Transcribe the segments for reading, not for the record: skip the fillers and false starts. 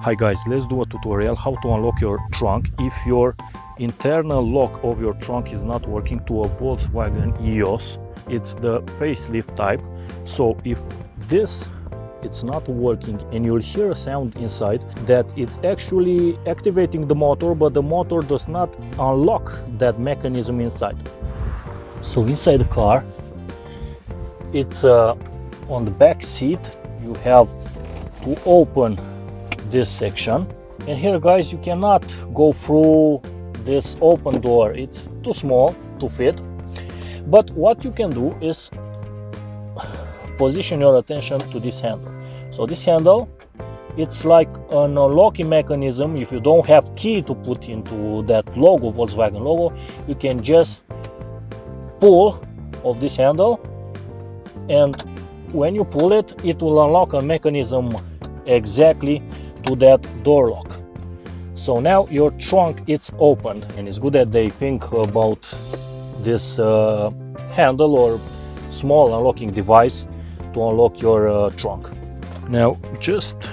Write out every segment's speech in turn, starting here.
Hi guys, let's do a tutorial how to unlock your trunk if your internal lock of your trunk is not working to a Volkswagen Eos. It's the facelift type. So if it's not working and you'll hear a sound inside that it's actually activating the motor, but the motor does not unlock that mechanism inside. So inside the car, it's on the back seat, you have to open this section, and here guys, you cannot go through this open door, it's too small to fit. But what you can do is position your attention to this handle. So this handle, it's like an unlocking mechanism. If you don't have key to put into that logo, Volkswagen logo, you can just pull of this handle, and when you pull it, it will unlock a mechanism exactly to that door lock. So now your trunk it's opened, and it's good that they think about this handle or small unlocking device to unlock your trunk. Now just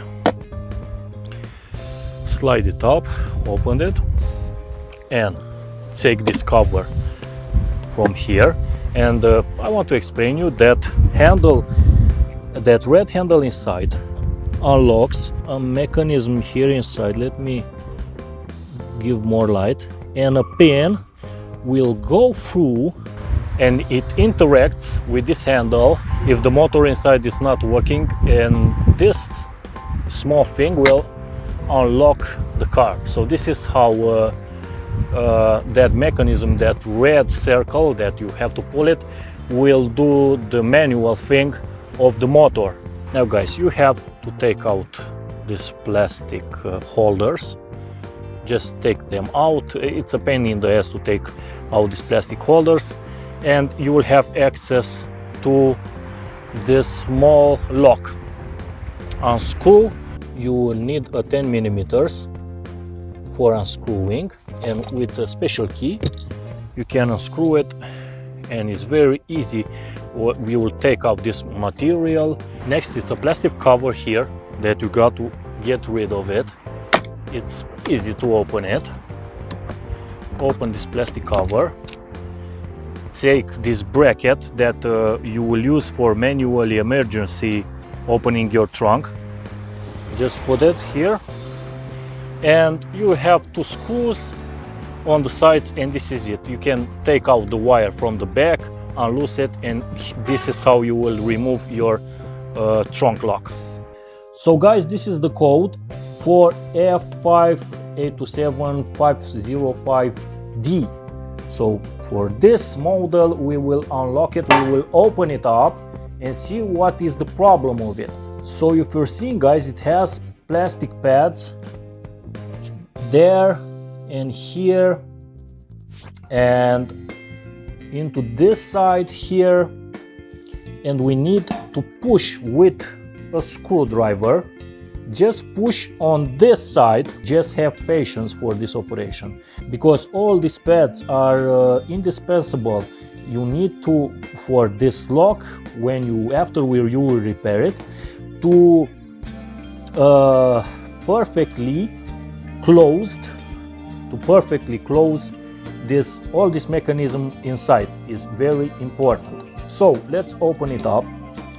slide it up, open it, and take this cover from here. And I want to explain you that handle, that red handle inside unlocks a mechanism here inside. Let me give more light, and a pin will go through and it interacts with this handle if the motor inside is not working, and this small thing will unlock the car. So this is how that mechanism, that red circle that you have to pull it, will do the manual thing of the motor. Now guys, you have to take out these plastic holders. Just take them out. It's a pain in the ass to take out these plastic holders, and you will have access to this small lock. Unscrew, you will need a 10 millimeters for unscrewing, and with a special key you can unscrew it, and it's very easy. We will take out this material. Next, it's a plastic cover here that you got to get rid of it. It's easy to open it. Open this plastic cover. Take this bracket that you will use for manually emergency opening your trunk. Just put it here, and you have two screws on the sides, and this is it. You can take out the wire from the back, unloose it, and this is how you will remove your trunk lock. So guys, this is the code for 4F5827505D. So for this model, we will unlock it, we will open it up and see what is the problem of it. So if you're seeing guys, it has plastic pads there and here and into this side here, and we need to push with a screwdriver. Just push on this side. Just have patience for this operation, because all these pads are indispensable. You need to, for this lock, when you you will repair it, to perfectly close this, all this mechanism inside is very important. So let's open it up.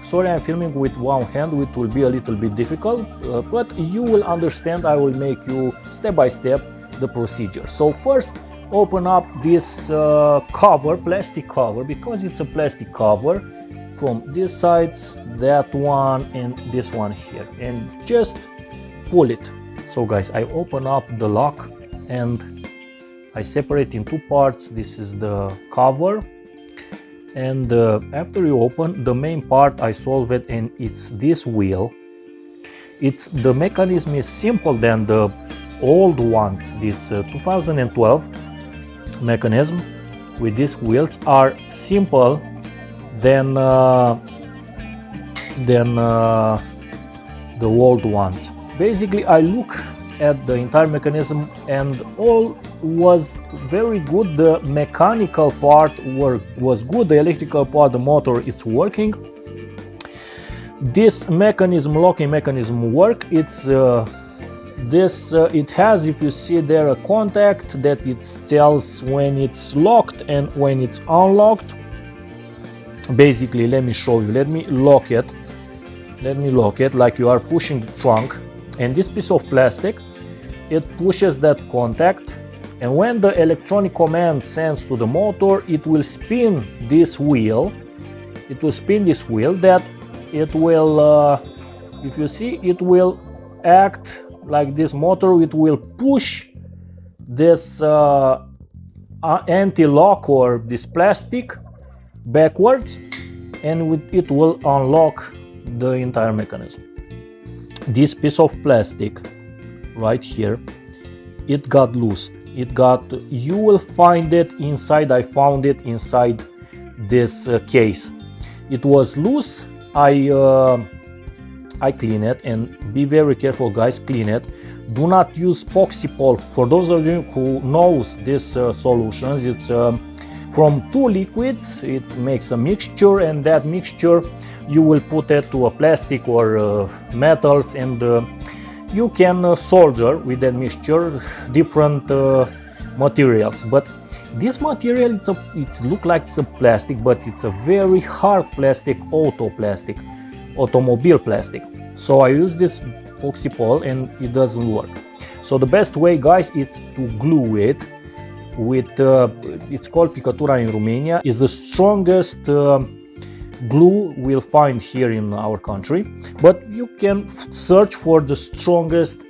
Sorry, I'm filming with one hand, which will be a little bit difficult, but you will understand. I will make you step by step the procedure. So first, open up this cover, plastic cover, because it's a plastic cover, from this side, that one, and this one here, and just pull it. So guys, I open up the lock and I separate in two parts. This is the cover, and after you open the main part, I solve it, and it's this wheel. The mechanism is simple than the old ones. This 2012 mechanism with these wheels are simple than the old ones. Basically, I look at the entire mechanism, and all was very good. The mechanical part was good, the electrical part, the motor is working. This mechanism, locking mechanism work. It's this it has, if you see there, a contact that it tells when it's locked and when it's unlocked. Basically, let me show you. Let me lock it like you are pushing the trunk, and this piece of plastic, it pushes that contact, and when the electronic command sends to the motor, it will spin this wheel. It will spin this wheel that it will, if you see, it will act like this motor. It will push this anti-lock or this plastic backwards, and it will unlock the entire mechanism. This piece of plastic right here, it got loose. You will find it inside. I found it inside this case. It was loose. I clean it, and be very careful, guys. Clean it. Do not use Poxypol. For those of you who knows these solutions, it's from two liquids. It makes a mixture, and that mixture you will put it to a plastic or metals, and you can solder with that mixture different materials. But this material, it's look like it's a plastic, but it's a very hard plastic, automobile plastic. So I use this Poxypol and it doesn't work. So the best way, guys, is to glue it with it's called picătura in Romania. Is the strongest glue we'll find here in our country, but you can search for the strongest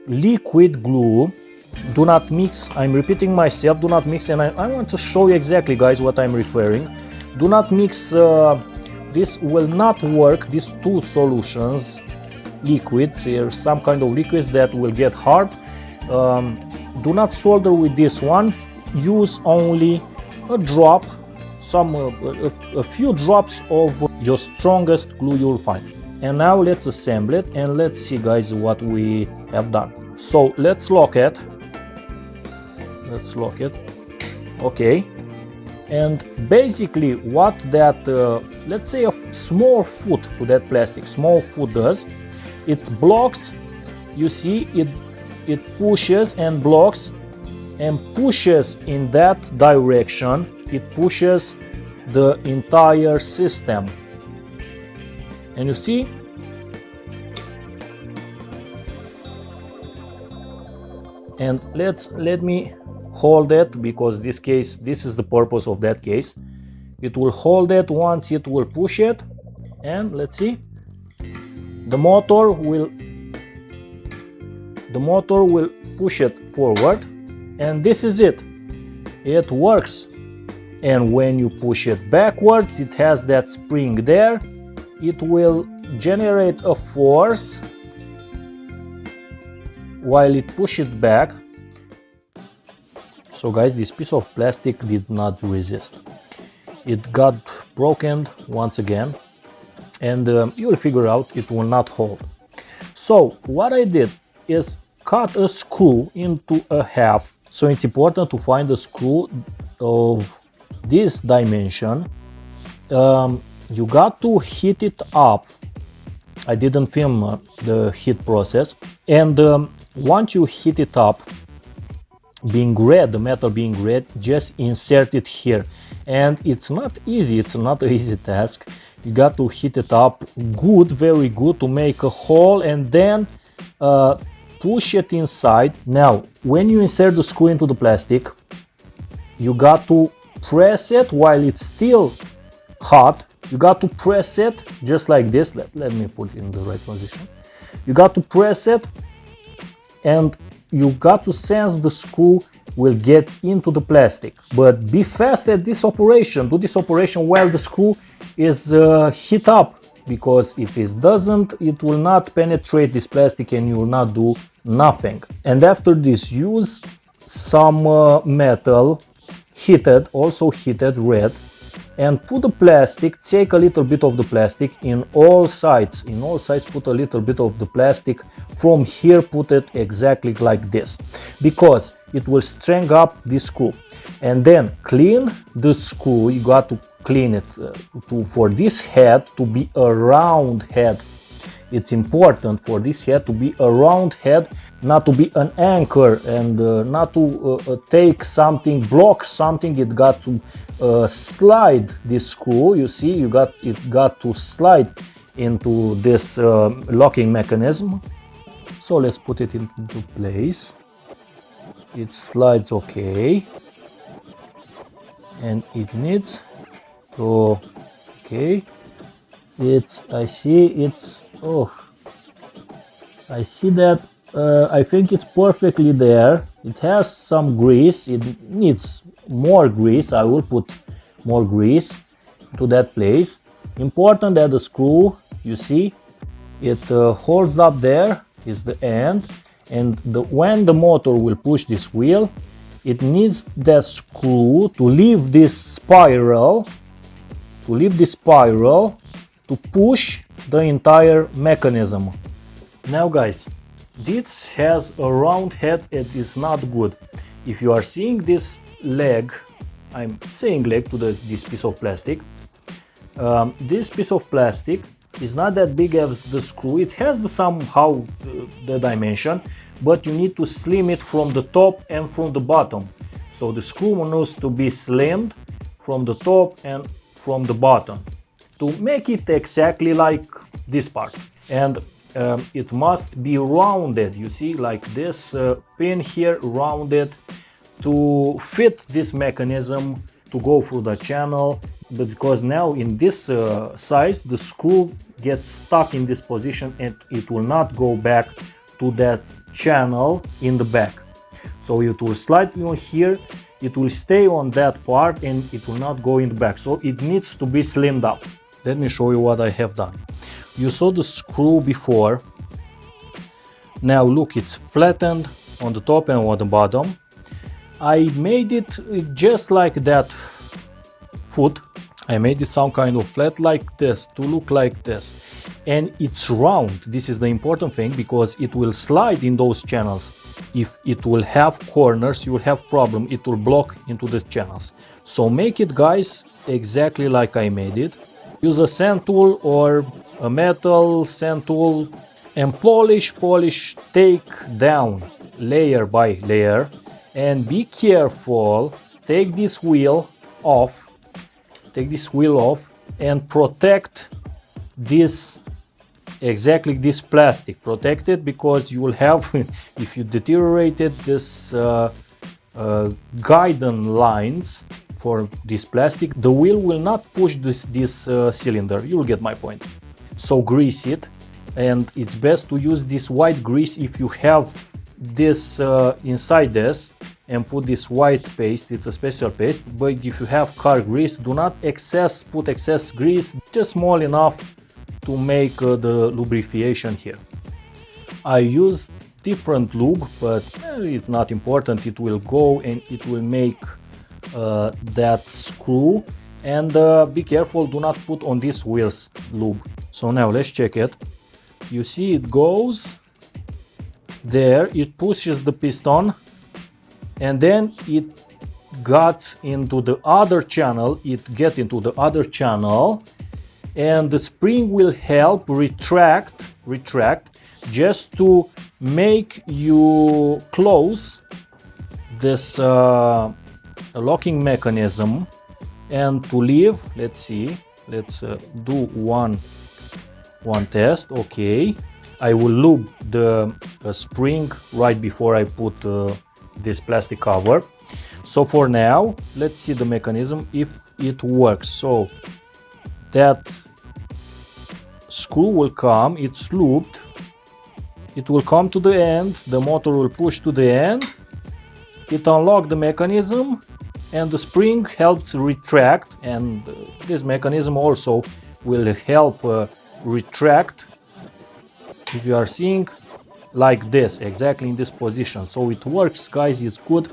liquid glue. Do not mix. I'm repeating myself, do not mix, and I want to show you exactly, guys, what I'm referring. Do not mix. This will not work, these two solutions, liquids, here some kind of liquids that will get hard. Do not solder with this one. Use only a drop, a few drops of your strongest glue you'll find. And now let's assemble it, and let's see, guys, what we have done. So let's lock it. Okay. And basically what that let's say a small foot to that plastic, small foot does, it blocks. You see, it pushes and blocks and pushes in that direction. It pushes the entire system, and you see, and let me hold it, because this is the purpose of that case. It will hold it. Once it will push it, and let's see, the motor will push it forward, and this is it. It works. And when you push it backwards, it has that spring there. It will generate a force while it pushes it back. So, guys, this piece of plastic did not resist. It got broken once again, and you will figure out it will not hold. So what I did is cut a screw into a half. So it's important to find a screw of this dimension. You got to heat it up. I didn't film the heat process. And once you heat it up, being red, the metal being red, just insert it here. And it's not easy, it's not an easy task. You got to heat it up good, very good, to make a hole, and then push it inside. Now, when you insert the screw into the plastic, you got to press it while it's still hot. You got to press it just like this. Let me put it in the right position. You got to press it, and you got to sense the screw will get into the plastic. But be fast at this operation. Do this operation while the screw is heat up, because if it doesn't, it will not penetrate this plastic and you will not do nothing. And after this, use some metal, heated, also heated red, and put the plastic, take a little bit of the plastic in all sides. In all sides, put a little bit of the plastic. From here, put it exactly like this, because it will strengthen up this screw. And then clean the screw. You got to clean it for this head to be a round head. It's important for this head to be a round head, not to be an anchor, and not to take something, block something. It got to slide this screw. You see, it got to slide into this locking mechanism. So let's put it into place. It slides okay, and it needs to, okay, I see that I think it's perfectly there. It has some grease, it needs more grease. I will put more grease to that place. Important that the screw, you see, it holds up there, is the end, and when the motor will push this wheel, it needs that screw to leave this spiral, to push the entire mechanism. Now guys, this has a round head. It is not good. If you are seeing this leg, I'm saying leg to this piece of plastic, this piece of plastic is not that big as the screw. It has somehow the dimension, but you need to slim it from the top and from the bottom. So the screw needs to be slimmed from the top and from the bottom to make it exactly like this part. And it must be rounded, you see, like this pin here, rounded to fit this mechanism to go through the channel. But because now in this size, the screw gets stuck in this position and it will not go back to that channel in the back. So it will slide on here, it will stay on that part, and it will not go in the back. So it needs to be slimmed up. Let me show you what I have done. You saw the screw before. Now look, it's flattened on the top and on the bottom. I made it just like that foot. I made it some kind of flat like this, to look like this, and it's round. This is the important thing, because it will slide in those channels. If it will have corners, you will have problem, it will block into the channels. So make it, guys, exactly like I made it. Use a sand tool or a metal sand tool and polish, take down layer by layer, and be careful. Take this wheel off, and protect this, exactly this plastic. Protect it, because you will have, if you deteriorated this guidance lines for this plastic, the wheel will not push this cylinder. You'll get my point. So grease it, and it's best to use this white grease if you have this inside this, and put this white paste. It's a special paste. But if you have car grease, do not put excess grease, just small enough to make the lubrication here. I use different lube, but it's not important. It will go and it will make that screw. And be careful, do not put on these wheels lube. So now let's check it. You see it goes there, it pushes the piston, and then it got into the other channel, and the spring will help retract just to make you close this locking mechanism and to leave. Let's see, let's do one test. Okay, I will lube the spring right before I put this plastic cover. So for now, let's see the mechanism if it works. So that screw will come, it's lubed, it will come to the end, the motor will push to the end, it unlocks the mechanism, and the spring helps retract, and this mechanism also will help retract, if you are seeing, like this, exactly in this position. So it works, guys, it's good.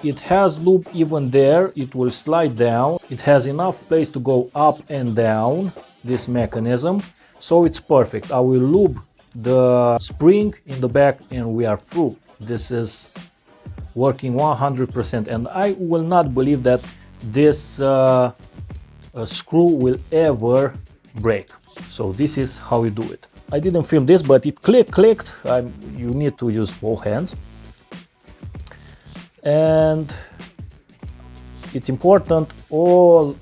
It has lube even there, it will slide down, it has enough place to go up and down, this mechanism, so it's perfect. I will lube the spring in the back and we are through. This is working 100%, and I will not believe that this screw will ever break. So this is how we do it. I didn't film this, but it clicked. You need to use both hands. And it's important all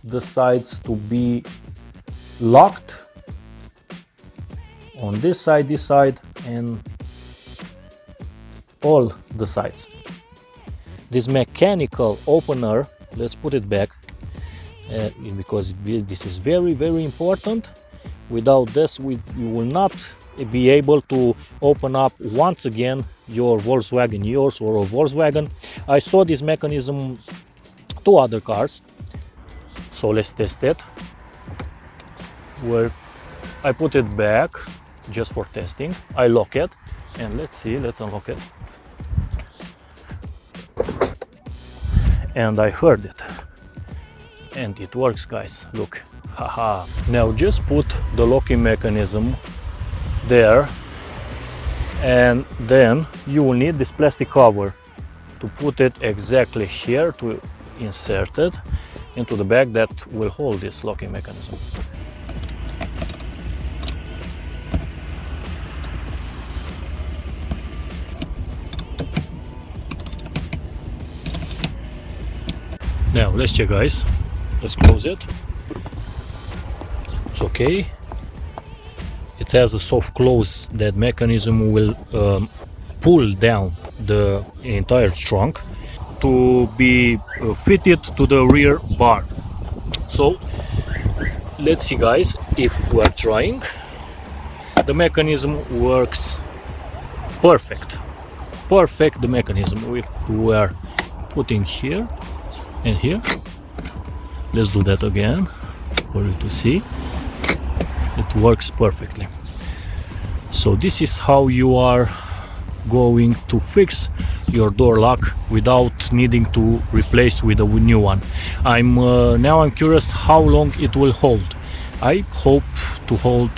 the sides to be locked on this side, and all the sides. This mechanical opener, let's put it back, because this is very, very important. Without this, you will not be able to open up once again your Volkswagen Eos or a Volkswagen. I saw this mechanism to other cars, so let's test it. Where I put it back just for testing. I lock it, and let's unlock it. And I heard it, and it works, guys. Look, haha. Now just put the locking mechanism there, and then you will need this plastic cover to put it exactly here, to insert it into the bag that will hold this locking mechanism. Now let's check, guys. Let's close it. It's okay. It has a soft close. That mechanism will pull down the entire trunk to be fitted to the rear bar. So let's see, guys, if we're trying. The mechanism works perfect. The mechanism. If we're putting here and here, let's do that again for you to see. It works perfectly. So this is how you are going to fix your door lock without needing to replace with a new one. Now I'm curious how long it will hold. I hope to hold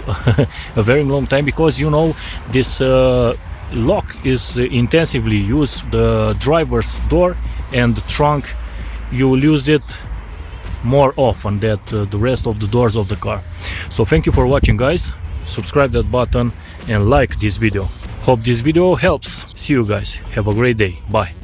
a very long time, because you know this lock is intensively used. The driver's door and the trunk, you will use it more often than the rest of the doors of the car. So thank you for watching, guys. Subscribe that button and like this video. Hope this video helps. See you guys. Have a great day. Bye.